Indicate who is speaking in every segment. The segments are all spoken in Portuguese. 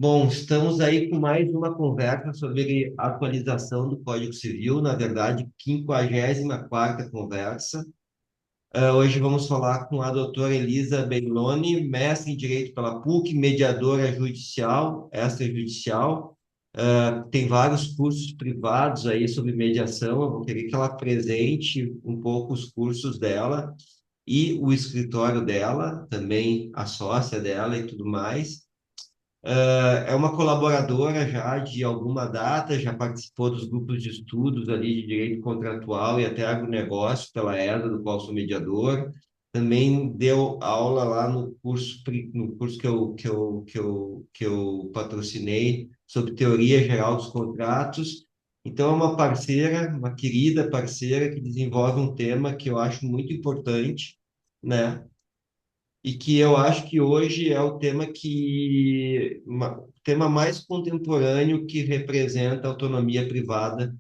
Speaker 1: Bom, estamos aí com mais uma conversa sobre atualização do Código Civil, na verdade, 54ª conversa. Hoje vamos falar com a doutora Elisa Beiloni, mestre em Direito pela PUC, mediadora judicial, extrajudicial. Tem vários cursos privados aí sobre mediação. Eu vou querer que ela apresente um pouco os cursos dela e o escritório dela, também a sócia dela e tudo mais. É uma colaboradora já de alguma data, já participou dos grupos de estudos ali de direito contratual e até agronegócio pela ESA, do qual sou mediador. Também deu aula lá no curso que eu patrocinei sobre teoria geral dos contratos. Então, é uma parceira, uma querida parceira que desenvolve um tema que eu acho muito importante, né? E que eu acho que hoje é o o tema mais contemporâneo que representa a autonomia privada,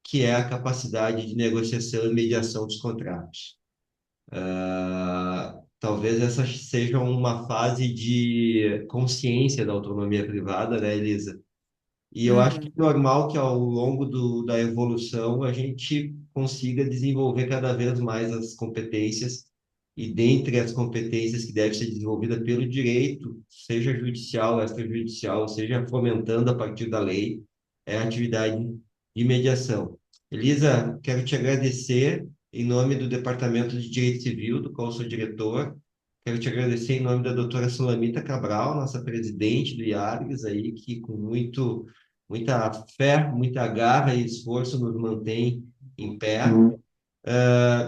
Speaker 1: que é a capacidade de negociação e mediação dos contratos. Talvez essa seja uma fase de consciência da autonomia privada, né, Elisa? E eu acho que é
Speaker 2: Uhum.
Speaker 1: normal que ao longo da evolução a gente consiga desenvolver cada vez mais as competências, e dentre as competências que devem ser desenvolvidas pelo direito, seja judicial, extrajudicial, seja fomentando a partir da lei, é a atividade de mediação. Elisa, quero te agradecer em nome do Departamento de Direito Civil, do qual sou diretor. Quero te agradecer em nome da doutora Sulamita Cabral, nossa presidente do IARGS, aí, que com muita fé, muita garra e esforço nos mantém em pé.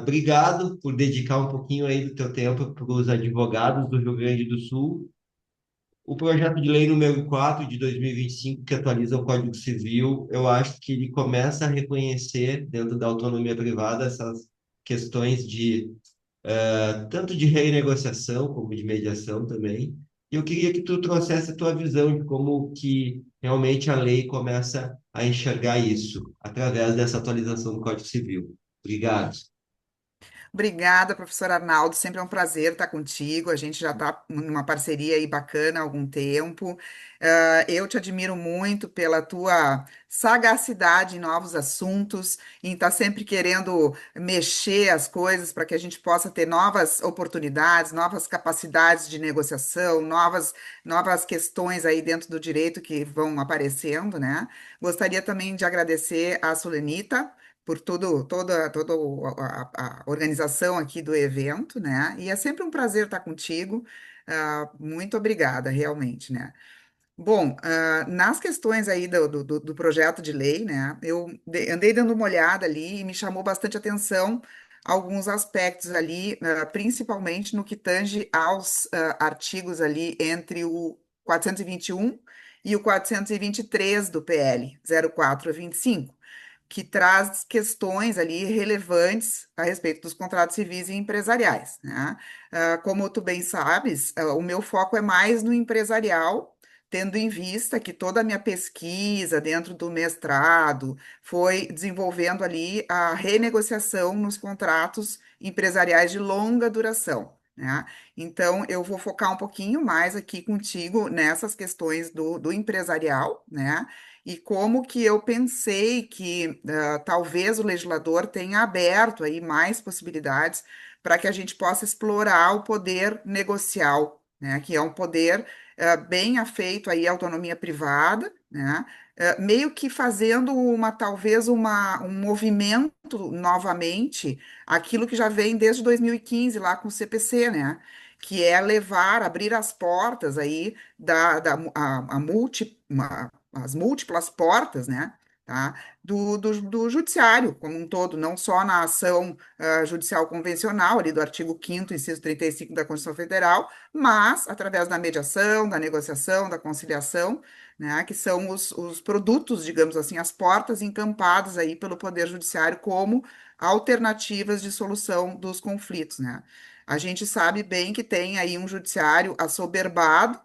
Speaker 1: Obrigado por dedicar um pouquinho aí do teu tempo para os advogados do Rio Grande do Sul. O projeto de lei número 4 de 2025, que atualiza o Código Civil, eu acho que ele começa a reconhecer, dentro da autonomia privada, essas questões tanto de renegociação como de mediação também. E eu queria que tu trouxesse a tua visão de como que realmente a lei começa a enxergar isso através dessa atualização do Código Civil. Obrigado.
Speaker 2: Obrigada, professor Arnaldo. Sempre é um prazer estar contigo. A gente já está numa parceria aí bacana há algum tempo. Eu te admiro muito pela tua sagacidade em novos assuntos, em estar sempre querendo mexer as coisas para que a gente possa ter novas oportunidades, novas capacidades de negociação, novas questões aí dentro do direito que vão aparecendo, né? Gostaria também de agradecer à Solenita por toda a organização aqui do evento, né? E é sempre um prazer estar contigo. Muito obrigada, realmente, né? Bom, nas questões aí do projeto de lei, né? Andei dando uma olhada ali e me chamou bastante atenção alguns aspectos ali, principalmente no que tange aos artigos ali entre o 421 e o 423 do PL 0425, que traz questões ali relevantes a respeito dos contratos civis e empresariais, né? Como tu bem sabes, o meu foco é mais no empresarial, tendo em vista que toda a minha pesquisa dentro do mestrado foi desenvolvendo ali a renegociação nos contratos empresariais de longa duração, né? Então, eu vou focar um pouquinho mais aqui contigo nessas questões do empresarial, né? E como que eu pensei que talvez o legislador tenha aberto aí mais possibilidades para que a gente possa explorar o poder negocial, né? Que é um poder bem afeito aí à autonomia privada, né? Meio que fazendo talvez um movimento novamente, aquilo que já vem desde 2015 lá com o CPC, né? Que é abrir as portas aí as múltiplas portas, né? Tá? Do judiciário como um todo, não só na ação judicial convencional, ali do artigo 5º, inciso 35 da Constituição Federal, mas através da mediação, da negociação, da conciliação, né, que são os produtos, digamos assim, as portas encampadas aí pelo Poder Judiciário como alternativas de solução dos conflitos, né? A gente sabe bem que tem aí um judiciário assoberbado,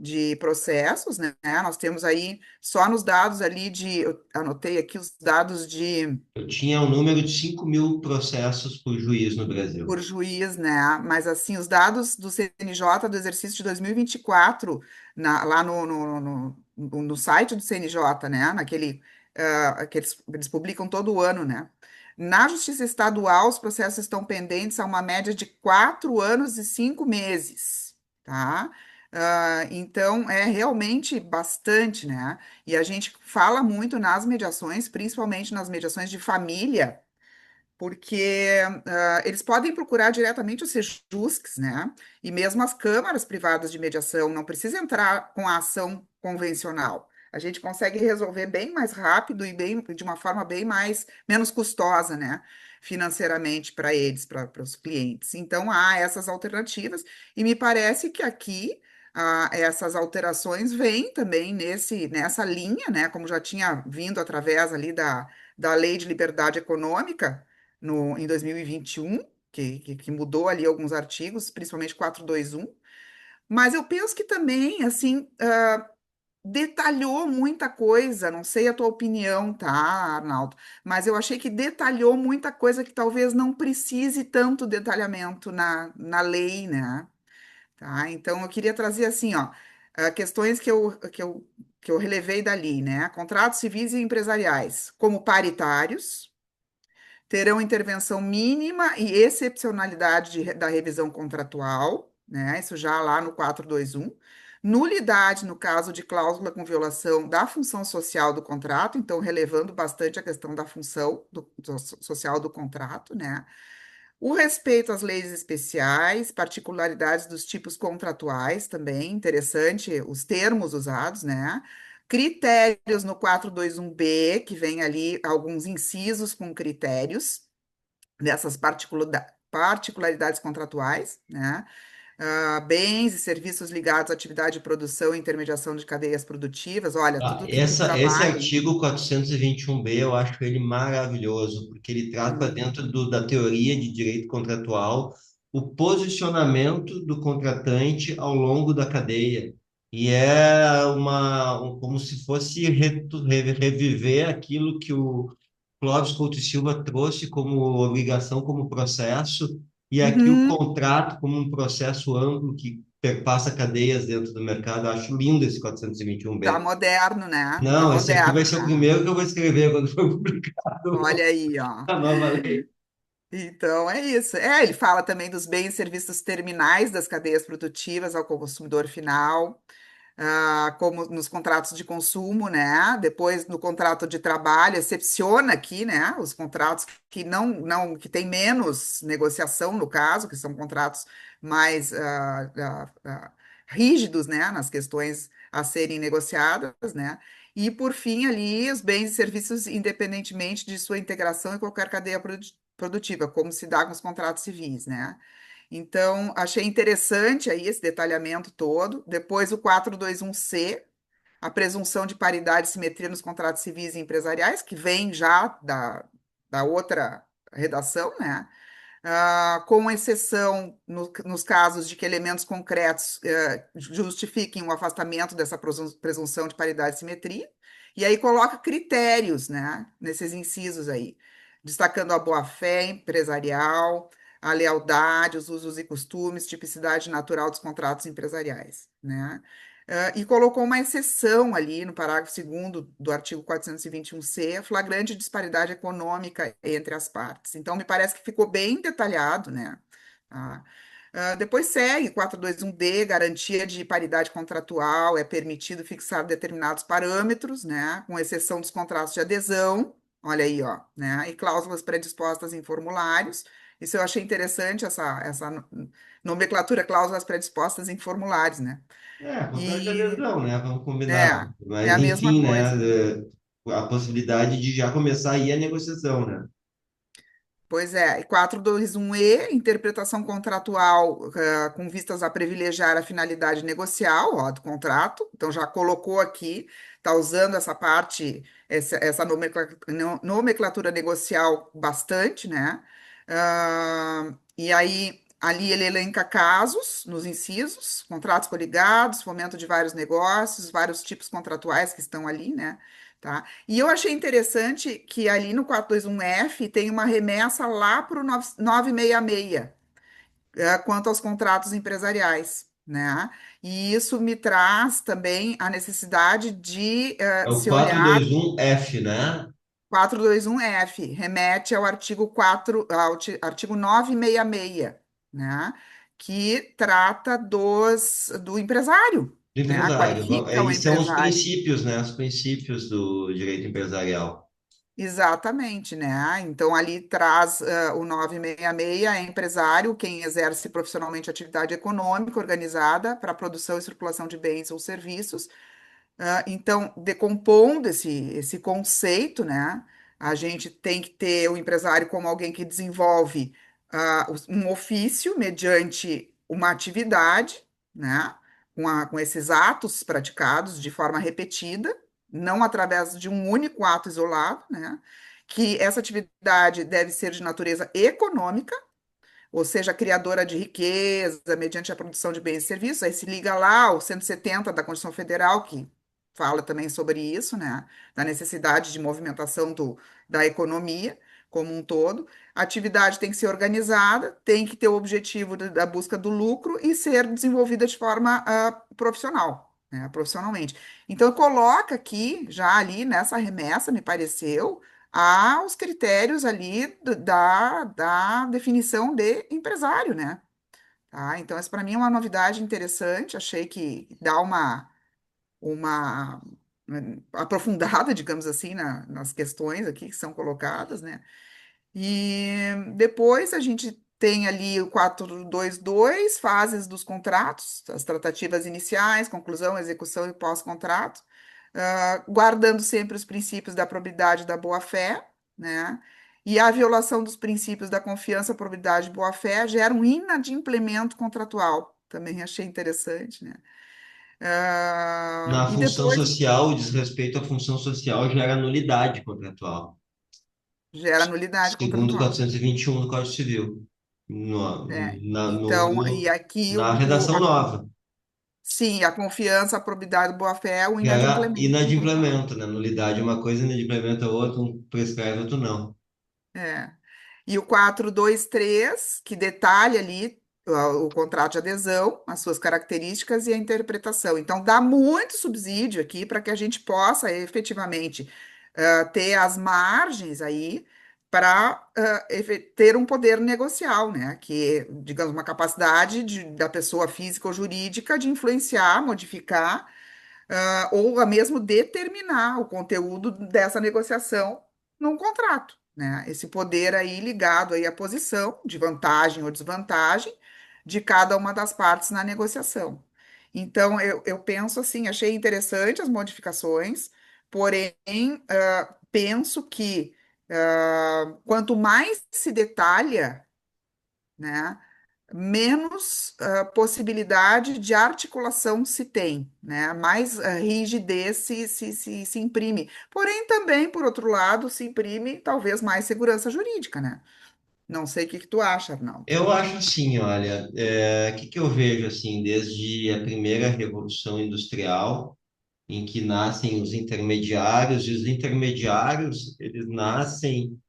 Speaker 2: de processos, né? Nós temos aí, só nos dados ali eu anotei aqui os dados de
Speaker 1: Eu tinha um número de 5.000 processos por juiz no Brasil.
Speaker 2: por juiz, né? Mas assim, os dados do CNJ do exercício de 2024, lá no site do CNJ, né? Que eles publicam todo ano, né? Na Justiça Estadual, os processos estão pendentes a uma média de 4 anos e 5 meses, tá? Então, é realmente bastante, né? E a gente fala muito nas mediações, principalmente nas mediações de família, porque eles podem procurar diretamente os sejuscs, né? E mesmo as câmaras privadas de mediação não precisa entrar com a ação convencional. A gente consegue resolver bem mais rápido e de uma forma bem mais menos custosa, né? Financeiramente para eles, para os clientes. Então há essas alternativas e me parece que aqui essas alterações vêm também nessa linha, né? Como já tinha vindo através ali da Lei de Liberdade Econômica em 2021, que mudou ali alguns artigos, principalmente 421. Mas eu penso que também, assim, detalhou muita coisa, não sei a tua opinião, tá, Arnaldo? Mas eu achei que detalhou muita coisa que talvez não precise tanto detalhamento na lei, né? Tá? Então, eu queria trazer, assim, ó, questões que eu relevei dali, né? Contratos civis e empresariais, como paritários, terão intervenção mínima e excepcionalidade da revisão contratual, né? Isso já lá no 421. Nulidade no caso de cláusula com violação da função social do contrato, então relevando bastante a questão da função social do contrato, né? O respeito às leis especiais, particularidades dos tipos contratuais também, interessante os termos usados, né? Critérios no 421B, que vem ali alguns incisos com critérios dessas particularidades contratuais, né? Bens e serviços ligados à atividade de produção e intermediação de cadeias produtivas, olha, tudo que
Speaker 1: Esse
Speaker 2: trabalha aí.
Speaker 1: artigo 421B eu acho ele maravilhoso, porque ele trata
Speaker 2: Hum.
Speaker 1: dentro da teoria de direito contratual o posicionamento do contratante ao longo da cadeia. E é como se fosse reviver aquilo que o Clóvis Couto e Silva trouxe como obrigação, como processo, e aqui o
Speaker 2: Uhum.
Speaker 1: contrato como um processo amplo que perpassa cadeias dentro do mercado. Eu acho lindo esse
Speaker 2: Tá
Speaker 1: 421B.
Speaker 2: moderno, né? Tá
Speaker 1: Não, esse aqui vai
Speaker 2: moderno,
Speaker 1: ser o
Speaker 2: né?
Speaker 1: primeiro que eu vou escrever quando for publicado
Speaker 2: Olha aí, ó.
Speaker 1: a nova lei.
Speaker 2: Então é isso. Ele fala também dos bens e serviços terminais das cadeias produtivas ao consumidor final, como nos contratos de consumo, né? Depois no contrato de trabalho, excepciona aqui, né? Os contratos que que tem menos negociação, no caso, que são contratos mais rígidos, né? Nas questões a serem negociadas, né? E por fim, ali, os bens e serviços, independentemente de sua integração em qualquer cadeia produtiva, como se dá com os contratos civis, né? Então, achei interessante aí esse detalhamento todo. Depois, o 421C, a presunção de paridade e simetria nos contratos civis e empresariais, que vem já da outra redação, né? Com exceção nos casos de que elementos concretos justifiquem o afastamento dessa presunção de paridade e simetria. E aí coloca critérios, né, nesses incisos aí, destacando a boa-fé empresarial, a lealdade, os usos e costumes, tipicidade natural dos contratos empresariais, né? E colocou uma exceção ali no parágrafo segundo do artigo 421-C, a flagrante disparidade econômica entre as partes. Então, me parece que ficou bem detalhado, né? Tá? Depois segue 421-D, garantia de paridade contratual, é permitido fixar determinados parâmetros, né? Com exceção dos contratos de adesão, olha aí, ó, né? E cláusulas predispostas em formulários. Isso eu achei interessante, essa nomenclatura, cláusulas predispostas em formulários, né?
Speaker 1: Contrato de
Speaker 2: E
Speaker 1: adesão, né? Vamos
Speaker 2: é,
Speaker 1: combinar.
Speaker 2: é
Speaker 1: Mas,
Speaker 2: a mesma
Speaker 1: enfim, né?
Speaker 2: coisa.
Speaker 1: A possibilidade de já começar aí a negociação, né?
Speaker 2: Pois é, e 421E, interpretação contratual com vistas a privilegiar a finalidade negocial, ó, do contrato. Então já colocou aqui, está usando essa parte, essa nomenclatura negocial bastante, né? E aí Ali ele elenca casos nos incisos, contratos coligados, fomento de vários negócios, vários tipos contratuais que estão ali, né? Tá? E eu achei interessante que ali no 421F tem uma remessa lá para o 966, quanto aos contratos empresariais, né? E isso me traz também a necessidade de
Speaker 1: É o
Speaker 2: se
Speaker 1: quatro
Speaker 2: olhar.
Speaker 1: dois um f, né?
Speaker 2: 421F remete ao artigo 4, artigo 966, né? Que trata do empresário,
Speaker 1: Do
Speaker 2: né?
Speaker 1: empresário.
Speaker 2: Qualifica o
Speaker 1: Eles são os
Speaker 2: empresário.
Speaker 1: princípios, né? Os princípios do direito empresarial.
Speaker 2: Exatamente, né? Então ali traz o 966, é empresário, quem exerce profissionalmente atividade econômica organizada para produção e circulação de bens ou serviços. Então, decompondo esse conceito, né? A gente tem que ter o empresário como alguém que desenvolve um ofício mediante uma atividade, né? Com esses atos praticados de forma repetida, não através de um único ato isolado, né? Que essa atividade deve ser de natureza econômica, ou seja, criadora de riqueza mediante a produção de bens e serviços. Aí se liga lá ao 170 da Constituição Federal, que fala também sobre isso, né? Da necessidade de movimentação da economia como um todo. A atividade tem que ser organizada, tem que ter o objetivo da busca do lucro e ser desenvolvida de forma profissional, né? Profissionalmente. Então, coloca aqui, já ali nessa remessa, me pareceu aos critérios ali da definição de empresário, né? Tá? Então, essa para mim é uma novidade interessante, achei que dá uma aprofundada, digamos assim, nas questões aqui que são colocadas, né? E depois a gente tem ali o 422 fases dos contratos, as tratativas iniciais, conclusão, execução e pós-contrato, guardando sempre os princípios da probidade e da boa-fé, né? E a violação dos princípios da confiança, probidade e boa-fé gera um inadimplemento contratual. Também achei interessante, né?
Speaker 1: Na
Speaker 2: E
Speaker 1: função
Speaker 2: depois
Speaker 1: social, o desrespeito à função social gera nulidade contratual,
Speaker 2: gera nulidade
Speaker 1: segundo
Speaker 2: contratual.
Speaker 1: 421 do Código Civil, no,
Speaker 2: É.
Speaker 1: na, no,
Speaker 2: Então, e
Speaker 1: no-
Speaker 2: aqui
Speaker 1: na redação nova.
Speaker 2: sim, a confiança, a probidade, a boa-fé, é o
Speaker 1: Gera
Speaker 2: inadimplemento contratual.
Speaker 1: inadimplemento, né? Nulidade é uma coisa, inadimplemento é outra, um prescreve, outro não.
Speaker 2: É. E o 423 que detalha ali o contrato de adesão, as suas características e a interpretação. Então, dá muito subsídio aqui para que a gente possa efetivamente ter as margens aí para ter um poder negocial, né? Que, digamos, uma capacidade da pessoa física ou jurídica de influenciar, modificar ou a mesmo determinar o conteúdo dessa negociação num contrato, né? Esse poder aí ligado aí à posição de vantagem ou desvantagem de cada uma das partes na negociação. Então, eu penso assim, achei interessante as modificações, porém, penso que quanto mais se detalha, né, menos possibilidade de articulação se tem, né? Mais rigidez se imprime. Porém, também, por outro lado, se imprime talvez mais segurança jurídica, né? Não sei o que que tu acha, Arnaldo.
Speaker 1: Eu acho assim, olha, o que que eu vejo assim, desde a primeira Revolução Industrial, em que nascem os intermediários, e os intermediários, eles nascem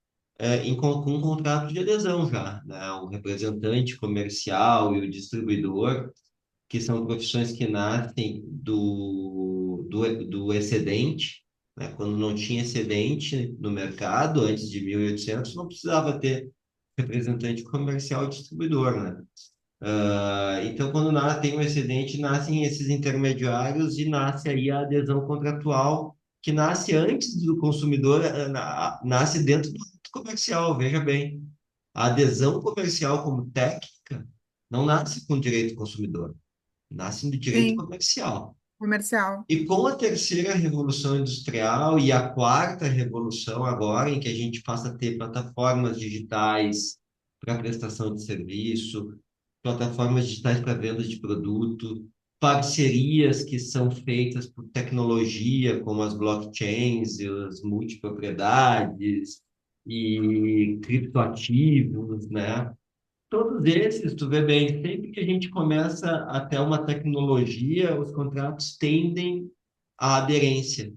Speaker 1: com um contrato de adesão já, né? O representante comercial e o distribuidor, que são profissões que nascem do excedente, né? Quando não tinha excedente no mercado, antes de 1800 não precisava ter representante comercial e distribuidor, né? Então, quando tem um excedente, nascem esses intermediários e nasce aí a adesão contratual, que nasce antes do consumidor, nasce dentro do ato comercial, veja bem. A adesão comercial como técnica não nasce com direito do consumidor, nasce no direito
Speaker 2: Sim,
Speaker 1: comercial.
Speaker 2: comercial.
Speaker 1: E com a terceira revolução industrial e a quarta revolução agora, em que a gente passa a ter plataformas digitais para prestação de serviço, plataformas digitais para venda de produto, parcerias que são feitas por tecnologia, como as blockchains, e as multipropriedades e criptoativos, né? todos esses, tu vê bem, sempre que a gente começa até uma tecnologia, os contratos tendem à aderência.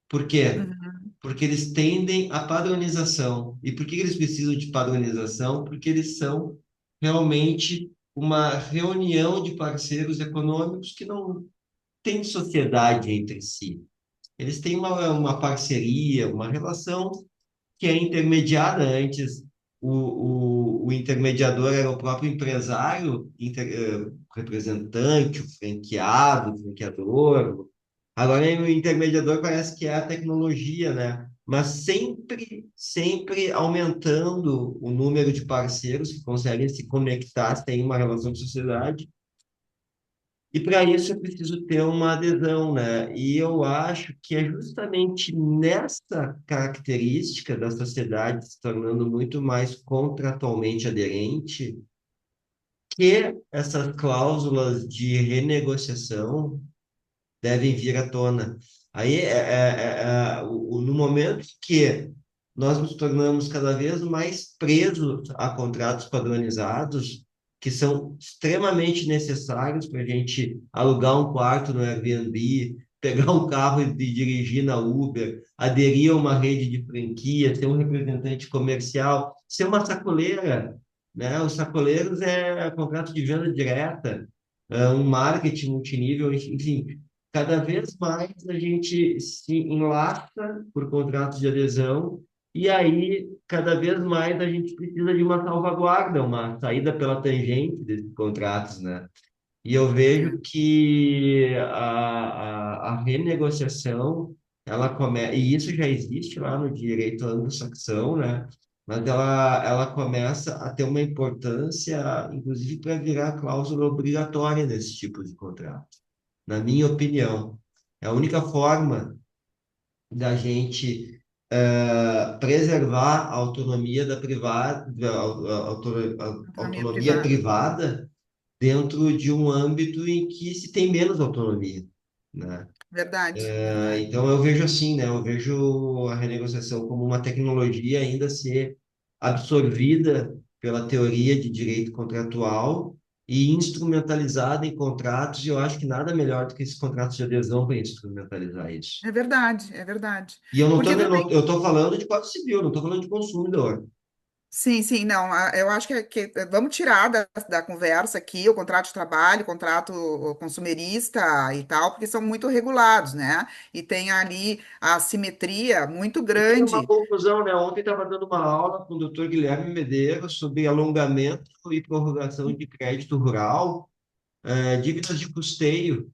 Speaker 1: Por quê?
Speaker 2: Uhum.
Speaker 1: Porque eles tendem à padronização. E por que eles precisam de padronização? Porque eles são realmente uma reunião de parceiros econômicos que não têm sociedade entre si. Eles têm uma parceria, uma relação que é intermediada antes. O intermediador era o próprio empresário, representante, o franqueador. Agora o intermediador parece que é a tecnologia, né? Mas sempre, sempre aumentando o número de parceiros que conseguem se conectar, têm uma relação de sociedade. E para isso é preciso ter uma adesão, né? E eu acho que é justamente nessa característica da sociedade se tornando muito mais contratualmente aderente que essas cláusulas de renegociação devem vir à tona. Aí, no momento que nós nos tornamos cada vez mais presos a contratos padronizados, que são extremamente necessários para a gente alugar um quarto no Airbnb, pegar um carro e dirigir na Uber, aderir a uma rede de franquia, ser um representante comercial, ser uma sacoleira, né? Os sacoleiros é contrato de venda direta, um marketing multinível, enfim, cada vez mais a gente se enlaça por contratos de adesão e aí cada vez mais a gente precisa de uma salvaguarda, uma saída pela tangente desses contratos, né? E eu vejo
Speaker 2: É,
Speaker 1: que a renegociação, ela começa, e isso já existe lá no direito anglo-saxão, né? Mas ela começa a ter uma importância, inclusive, para virar cláusula obrigatória nesse tipo de contrato, na minha opinião. É a única forma da gente preservar a autonomia da privada, a
Speaker 2: autonomia
Speaker 1: autonomia
Speaker 2: privada.
Speaker 1: privada dentro de um âmbito em que se tem menos autonomia, né?
Speaker 2: Verdade, verdade.
Speaker 1: Então eu vejo assim, né? Eu vejo a renegociação como uma tecnologia ainda a ser absorvida pela teoria de direito contratual e instrumentalizada em contratos, e eu acho que nada melhor do que esses contratos de adesão para instrumentalizar isso.
Speaker 2: É verdade, é verdade.
Speaker 1: E eu não tô,
Speaker 2: Porque também
Speaker 1: eu tô falando de Código Civil, não tô falando de consumidor.
Speaker 2: sim, sim, não, eu acho vamos tirar da conversa aqui o contrato de trabalho, o contrato consumerista e tal, porque são muito regulados, né? E tem ali a assimetria muito
Speaker 1: E tem uma
Speaker 2: grande.
Speaker 1: conclusão, né? Ontem estava dando uma aula com o doutor Guilherme Medeiros sobre alongamento e prorrogação de crédito rural, dívidas de custeio,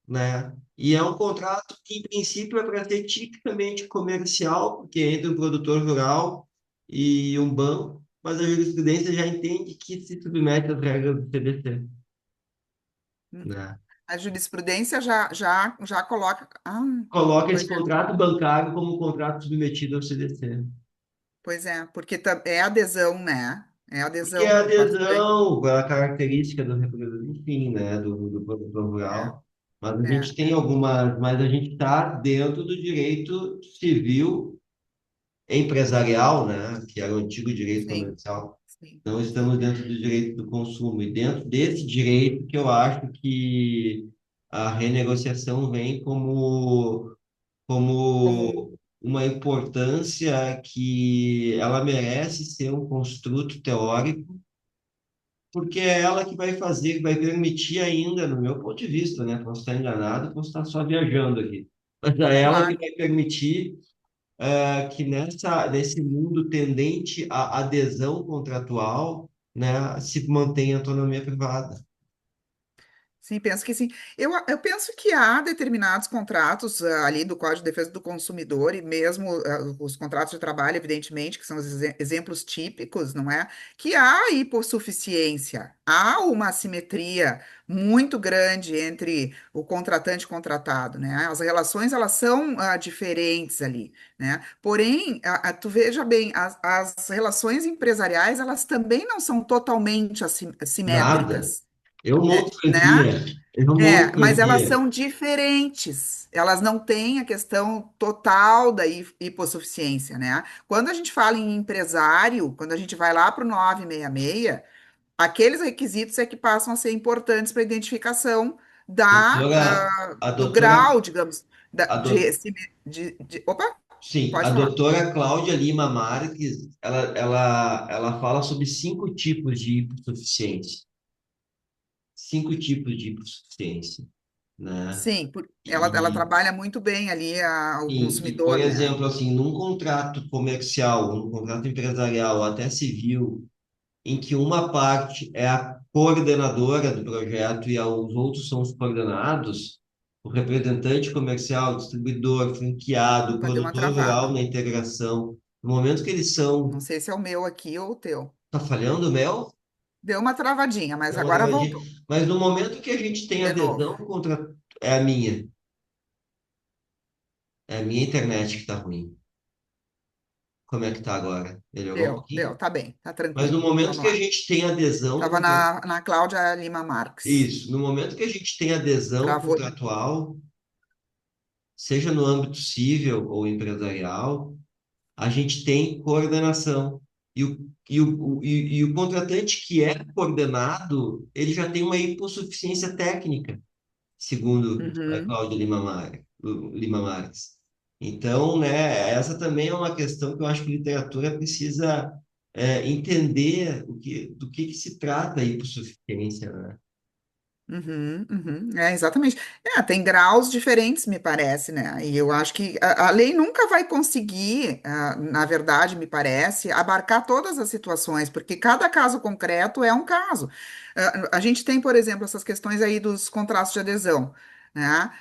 Speaker 1: né? E é um contrato que, em princípio, é para ser tipicamente comercial, porque é entre um produtor rural e um banco, mas a jurisprudência já entende que se submete às regras do CDC,
Speaker 2: Uhum.
Speaker 1: né?
Speaker 2: A jurisprudência já coloca. Ah,
Speaker 1: Coloca esse
Speaker 2: pois
Speaker 1: contrato bancário como um contrato submetido ao CDC.
Speaker 2: pois é, porque é adesão, né? É
Speaker 1: Porque é
Speaker 2: adesão por parte da.
Speaker 1: adesão, a característica do representante, enfim, né, do produtor
Speaker 2: É,
Speaker 1: rural. Mas a
Speaker 2: é,
Speaker 1: gente tem algumas, mas a gente está dentro do direito civil empresarial, né, que era o antigo direito
Speaker 2: sim,
Speaker 1: comercial.
Speaker 2: sim.
Speaker 1: Não estamos dentro do direito do consumo. E dentro desse direito que eu acho que a renegociação vem
Speaker 2: Como
Speaker 1: como uma importância que ela merece ser um construto teórico, porque é ela que vai fazer, vai permitir ainda, no meu ponto de vista, né? Posso estar enganado, posso estar só viajando aqui, mas é ela que
Speaker 2: claro.
Speaker 1: vai permitir que nesse mundo tendente à adesão contratual, né, se mantenha a autonomia privada.
Speaker 2: Sim, penso que sim. Eu penso que há determinados contratos ali do Código de Defesa do Consumidor e mesmo os contratos de trabalho, evidentemente, que são os exemplos típicos, não é? Que há hipossuficiência, há uma assimetria muito grande entre o contratante e o contratado, né? As relações, elas são diferentes ali, né? Porém, tu veja bem, as relações empresariais, elas também não são totalmente
Speaker 1: Nada.
Speaker 2: assimétricas,
Speaker 1: Eu monto
Speaker 2: né?
Speaker 1: franquia, eu monto
Speaker 2: É, mas elas
Speaker 1: franquia.
Speaker 2: são diferentes. Elas não têm a questão total da hipossuficiência, né? Quando a gente fala em empresário, quando a gente vai lá para o 966, aqueles requisitos é que passam a ser importantes para a identificação
Speaker 1: Doutora, a
Speaker 2: do
Speaker 1: doutora,
Speaker 2: grau, digamos,
Speaker 1: a do,
Speaker 2: opa,
Speaker 1: sim, a
Speaker 2: pode falar.
Speaker 1: doutora Cláudia Lima Marques, ela fala sobre 5 tipos de hipossuficiência. 5 tipos de hipossuficiência, né?
Speaker 2: Sim, ela
Speaker 1: E,
Speaker 2: trabalha muito bem ali o
Speaker 1: por
Speaker 2: consumidor, né?
Speaker 1: exemplo, assim, num contrato comercial, num contrato empresarial, ou até civil, em que uma parte é a coordenadora do projeto e os outros são os coordenados, o representante comercial, distribuidor, franqueado,
Speaker 2: Opa, deu uma
Speaker 1: produtor rural
Speaker 2: travada.
Speaker 1: na integração, no momento que eles são.
Speaker 2: Não sei se é o meu aqui ou o teu.
Speaker 1: Tá falhando, Mel?
Speaker 2: Deu uma travadinha, mas
Speaker 1: Deu uma
Speaker 2: agora
Speaker 1: travadinha.
Speaker 2: voltou.
Speaker 1: Mas no momento que a gente tem
Speaker 2: De novo.
Speaker 1: adesão contra. É a minha. É a minha internet que tá ruim. Como é que tá agora? Melhorou um
Speaker 2: Deu,
Speaker 1: pouquinho?
Speaker 2: tá bem, tá
Speaker 1: Mas no
Speaker 2: tranquilo.
Speaker 1: momento
Speaker 2: Vamos
Speaker 1: que a
Speaker 2: lá.
Speaker 1: gente tem adesão
Speaker 2: Tava
Speaker 1: contra.
Speaker 2: na Cláudia Lima Marques.
Speaker 1: Isso, no momento que a gente tem adesão
Speaker 2: Travou de novo.
Speaker 1: contratual, seja no âmbito civil ou empresarial, a gente tem coordenação. E o contratante que é coordenado, ele já tem uma hipossuficiência técnica, segundo a
Speaker 2: Uhum,
Speaker 1: Cláudia Lima Marques. Então, né, essa também é uma questão que eu acho que a literatura precisa entender do que se trata a hipossuficiência, né?
Speaker 2: exatamente. Tem graus diferentes, me parece, né? E eu acho que a lei nunca vai conseguir, na verdade, me parece, abarcar todas as situações, porque cada caso concreto é um caso. A gente tem, por exemplo, essas questões aí dos contratos de adesão, né?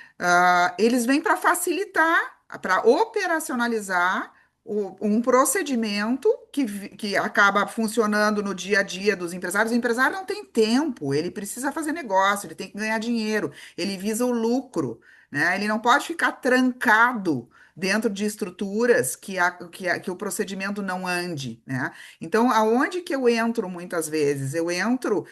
Speaker 2: Eles vêm para facilitar, para operacionalizar um procedimento que acaba funcionando no dia a dia dos empresários. O empresário não tem tempo, ele precisa fazer negócio, ele tem que ganhar dinheiro, ele visa o lucro, né? Ele não pode ficar trancado dentro de estruturas que o procedimento não ande, né? Então, aonde que eu entro muitas vezes? Eu entro,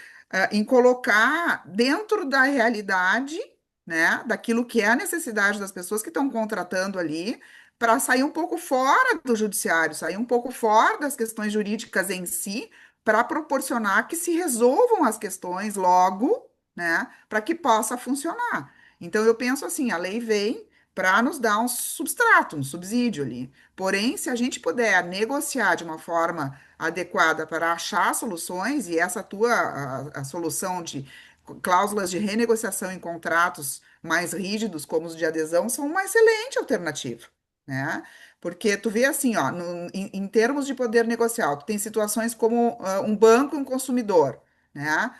Speaker 2: em colocar dentro da realidade, né, daquilo que é a necessidade das pessoas que estão contratando ali, para sair um pouco fora do judiciário, sair um pouco fora das questões jurídicas em si, para proporcionar que se resolvam as questões logo, né, para que possa funcionar. Então, eu penso assim, a lei vem para nos dar um substrato, um subsídio ali. Porém, se a gente puder negociar de uma forma adequada para achar soluções, e essa a solução de cláusulas de renegociação em contratos mais rígidos, como os de adesão, são uma excelente alternativa, né? Porque tu vê assim, ó, em termos de poder negocial, tu tem situações como um banco e um consumidor, né?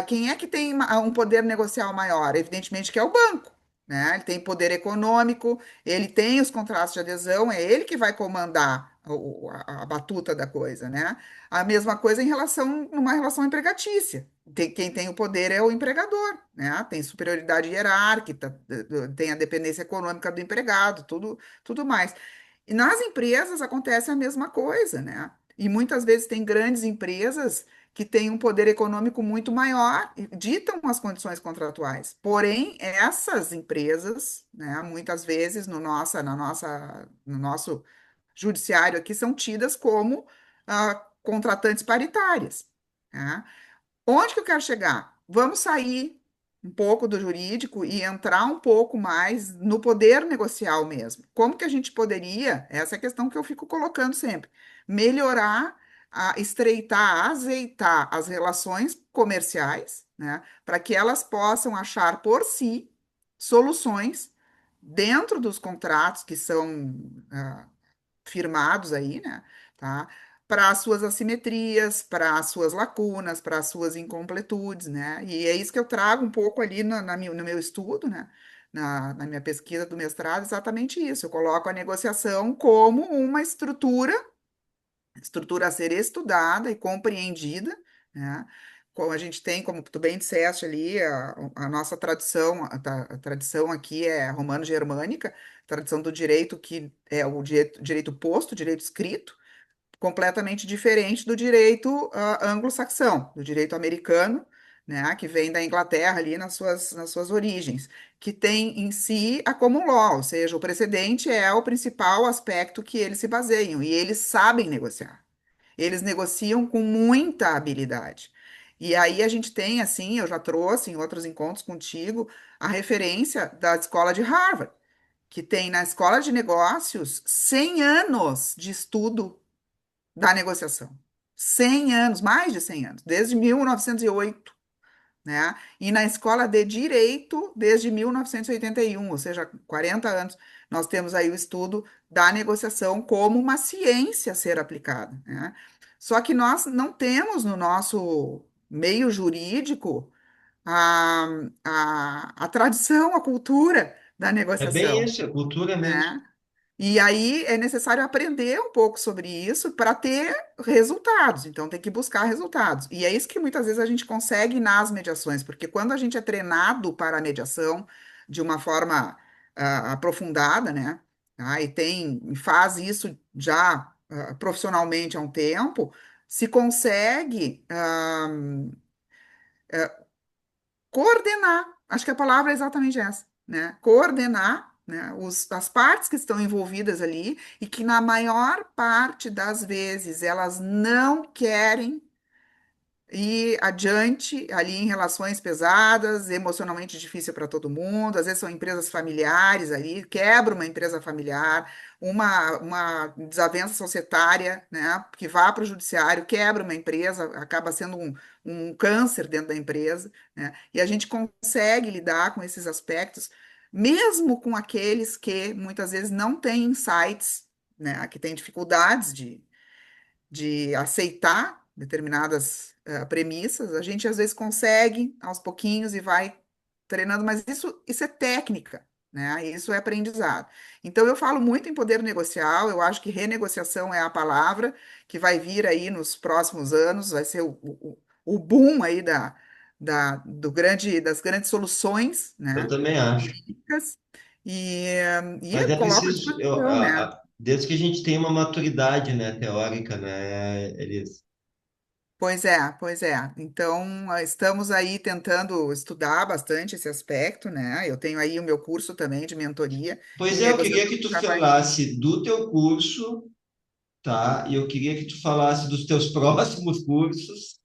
Speaker 2: Quem é que tem um poder negocial maior? Evidentemente que é o banco, né? Ele tem poder econômico, ele tem os contratos de adesão, é ele que vai comandar a batuta da coisa, né? A mesma coisa numa relação empregatícia. Quem tem o poder é o empregador, né? Tem superioridade hierárquica, tem a dependência econômica do empregado, tudo mais. E nas empresas acontece a mesma coisa, né? E muitas vezes tem grandes empresas que têm um poder econômico muito maior e ditam as condições contratuais. Porém, essas empresas, né, muitas vezes no nosso judiciário aqui são tidas como contratantes paritárias, né? Onde que eu quero chegar? Vamos sair um pouco do jurídico e entrar um pouco mais no poder negocial mesmo. Como que a gente poderia, essa é a questão que eu fico colocando sempre, melhorar, estreitar, azeitar as relações comerciais, né, para que elas possam achar por si soluções dentro dos contratos que são firmados aí, né? Tá? Para as suas assimetrias, para as suas lacunas, para as suas incompletudes, né? E é isso que eu trago um pouco ali no meu estudo, né? Na minha pesquisa do mestrado, exatamente isso. Eu coloco a negociação como uma estrutura a ser estudada e compreendida, né? Como a gente tem, como tu bem disseste ali, a nossa tradição, a tradição aqui é romano-germânica, tradição do direito que é o direito posto, direito escrito, completamente diferente do direito anglo-saxão, do direito americano, né, que vem da Inglaterra ali nas suas origens, que tem em si a common law, ou seja, o precedente é o principal aspecto que eles se baseiam, e eles sabem negociar. Eles negociam com muita habilidade. E aí a gente tem, assim, eu já trouxe em outros encontros contigo, a referência da escola de Harvard, que tem na escola de negócios 100 anos de estudo da negociação. 100 anos, mais de 100 anos, desde 1908, né? E na escola de direito, desde 1981, ou seja, 40 anos, nós temos aí o estudo da negociação como uma ciência a ser aplicada, né? Só que nós não temos no nosso meio jurídico a, a tradição, a cultura da
Speaker 1: É bem
Speaker 2: negociação,
Speaker 1: isso, é cultura mesmo.
Speaker 2: né? E aí é necessário aprender um pouco sobre isso para ter resultados. Então, tem que buscar resultados. E é isso que muitas vezes a gente consegue nas mediações, porque quando a gente é treinado para a mediação de uma forma aprofundada, né? E faz isso já profissionalmente há um tempo, se consegue coordenar. Acho que a palavra é exatamente essa, né? Coordenar, né, as partes que estão envolvidas ali e que, na maior parte das vezes, elas não querem ir adiante ali em relações pesadas, emocionalmente difícil para todo mundo. Às vezes são empresas familiares ali, quebra uma empresa familiar, uma desavença societária, né, que vá para o judiciário, quebra uma empresa, acaba sendo um câncer dentro da empresa, né, e a gente consegue lidar com esses aspectos, mesmo com aqueles que muitas vezes não têm insights, né, que têm dificuldades de aceitar determinadas premissas, a gente às vezes consegue aos pouquinhos e vai treinando, mas isso é técnica, né? Isso é aprendizado. Então eu falo muito em poder negocial, eu acho que renegociação é a palavra que vai vir aí nos próximos anos, vai ser o boom aí das grandes soluções,
Speaker 1: Eu
Speaker 2: né?
Speaker 1: também acho.
Speaker 2: Jurídicas, e, e
Speaker 1: Mas
Speaker 2: eu
Speaker 1: é
Speaker 2: coloco à
Speaker 1: preciso,
Speaker 2: disposição, né?
Speaker 1: desde que a gente tenha uma maturidade, né, teórica, né, eles.
Speaker 2: Pois é, pois é. Então, estamos aí tentando estudar bastante esse aspecto, né? Eu tenho aí o meu curso também de mentoria
Speaker 1: Pois
Speaker 2: em
Speaker 1: é, eu queria
Speaker 2: negociação
Speaker 1: que
Speaker 2: de
Speaker 1: tu
Speaker 2: trabalho.
Speaker 1: falasse do teu curso, tá? E eu queria que tu falasse dos teus próximos cursos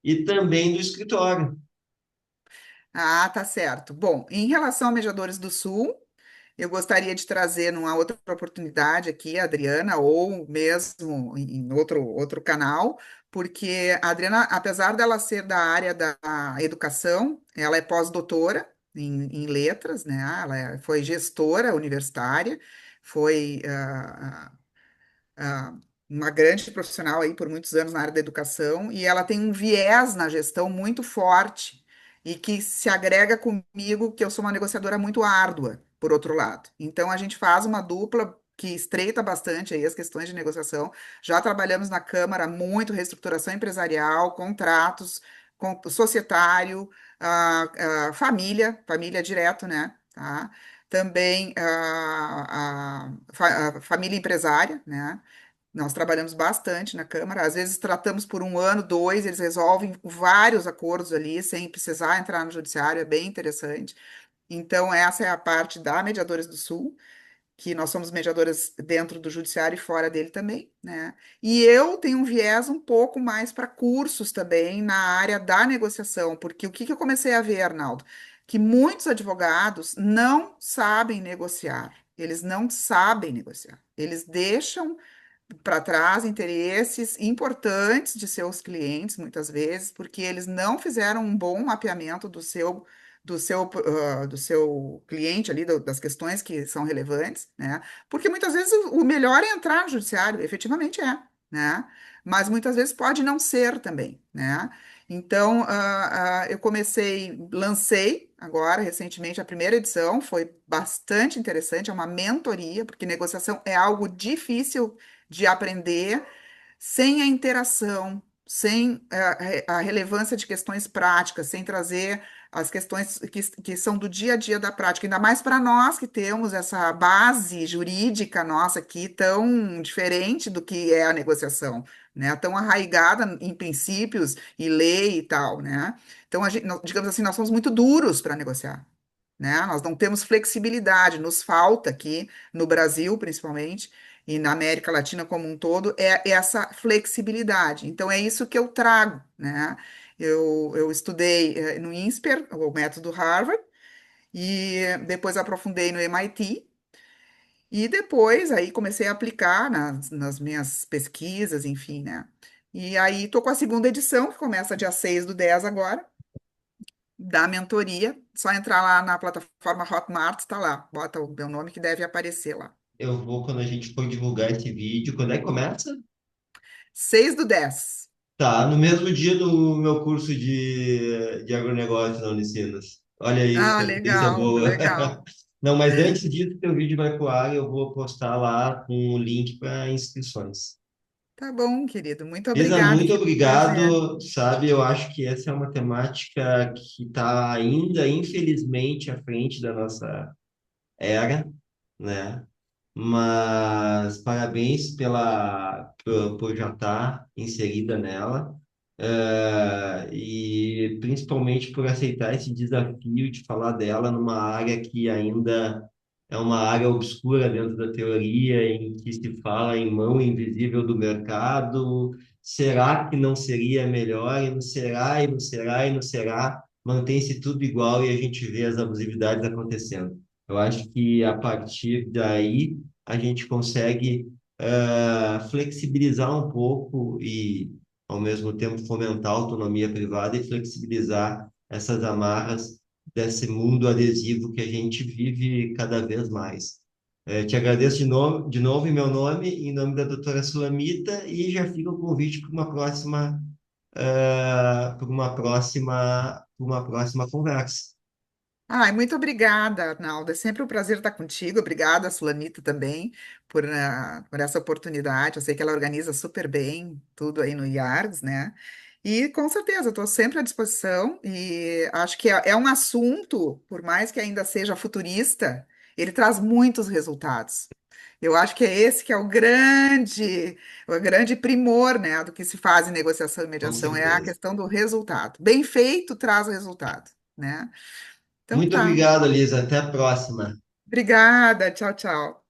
Speaker 1: e também do escritório.
Speaker 2: Ah, tá certo. Bom, em relação a Mediadores do Sul, eu gostaria de trazer numa outra oportunidade aqui a Adriana, ou mesmo em outro canal, porque a Adriana, apesar dela ser da área da educação, ela é pós-doutora em letras, né? Ela foi gestora universitária, foi ah, uma grande profissional aí por muitos anos na área da educação, e ela tem um viés na gestão muito forte e que se agrega comigo, que eu sou uma negociadora muito árdua, por outro lado. Então, a gente faz uma dupla que estreita bastante aí as questões de negociação. Já trabalhamos na Câmara muito reestruturação empresarial, contratos, societário, família direto, né? Tá? Também a família empresária, né? Nós trabalhamos bastante na Câmara, às vezes tratamos por um ano, dois, eles resolvem vários acordos ali, sem precisar entrar no judiciário, é bem interessante. Então, essa é a parte da Mediadores do Sul, que nós somos mediadoras dentro do judiciário e fora dele também, né? E eu tenho um viés um pouco mais para cursos também na área da negociação, porque o que que eu comecei a ver, Arnaldo? Que muitos advogados não sabem negociar, eles não sabem negociar, eles deixam para trás interesses importantes de seus clientes, muitas vezes, porque eles não fizeram um bom mapeamento do seu cliente ali, das questões que são relevantes, né? Porque muitas vezes o melhor é entrar no judiciário, efetivamente é, né? Mas muitas vezes pode não ser também, né? Então, eu lancei agora, recentemente, a primeira edição, foi bastante interessante, é uma mentoria, porque negociação é algo difícil de aprender sem a interação, sem a relevância de questões práticas, sem trazer as questões que são do dia a dia da prática, ainda mais para nós que temos essa base jurídica nossa aqui tão diferente do que é a negociação, né? Tão arraigada em princípios e lei e tal, né? Então, digamos assim, nós somos muito duros para negociar, né? Nós não temos flexibilidade, nos falta aqui no Brasil, principalmente, e na América Latina como um todo, é essa flexibilidade. Então, é isso que eu trago, né? Eu estudei no INSPER, o método Harvard, e depois aprofundei no MIT. E depois aí comecei a aplicar nas minhas pesquisas, enfim, né? E aí tô com a segunda edição, que começa dia 6 do 10 agora, da mentoria. Só entrar lá na plataforma Hotmart, tá lá. Bota o meu nome que deve aparecer lá.
Speaker 1: Eu vou, quando a gente for divulgar esse vídeo, quando é que começa?
Speaker 2: 6 do 10.
Speaker 1: Tá, no mesmo dia do meu curso de agronegócio na Unicinos. Olha isso,
Speaker 2: Ah,
Speaker 1: coincidência
Speaker 2: legal,
Speaker 1: boa.
Speaker 2: legal.
Speaker 1: Não, mas antes disso, teu vídeo vai pro ar, eu vou postar lá com o link para inscrições.
Speaker 2: Tá bom, querido. Muito
Speaker 1: Lisa,
Speaker 2: obrigada,
Speaker 1: muito
Speaker 2: sempre um prazer.
Speaker 1: obrigado. Sabe, eu acho que essa é uma temática que está ainda, infelizmente, à frente da nossa era, né? Mas parabéns por já estar inserida nela, e principalmente por aceitar esse desafio de falar dela numa área que ainda é uma área obscura dentro da teoria, em que se fala em mão invisível do mercado. Será que não seria melhor? E não será, e não será, e não será. Mantém-se tudo igual e a gente vê as abusividades acontecendo. Eu acho que a partir daí a gente consegue flexibilizar um pouco e, ao mesmo tempo, fomentar a autonomia privada e flexibilizar essas amarras desse mundo adesivo que a gente vive cada vez mais. Te agradeço de novo em meu nome, em nome da doutora Sulamita, e já fica o convite para uma próxima conversa.
Speaker 2: Ai, muito obrigada, Arnaldo. É sempre um prazer estar contigo. Obrigada, Sulanita, também, por essa oportunidade. Eu sei que ela organiza super bem tudo aí no IARGS, né? E com certeza, estou sempre à disposição. E acho que é um assunto, por mais que ainda seja futurista, ele traz muitos resultados. Eu acho que é esse que é o grande primor, né, do que se faz em negociação e
Speaker 1: Com
Speaker 2: mediação, é a
Speaker 1: certeza.
Speaker 2: questão do resultado. Bem feito traz resultado, né? Então
Speaker 1: Muito
Speaker 2: tá.
Speaker 1: obrigado, Lisa. Até a próxima.
Speaker 2: Obrigada. Tchau, tchau.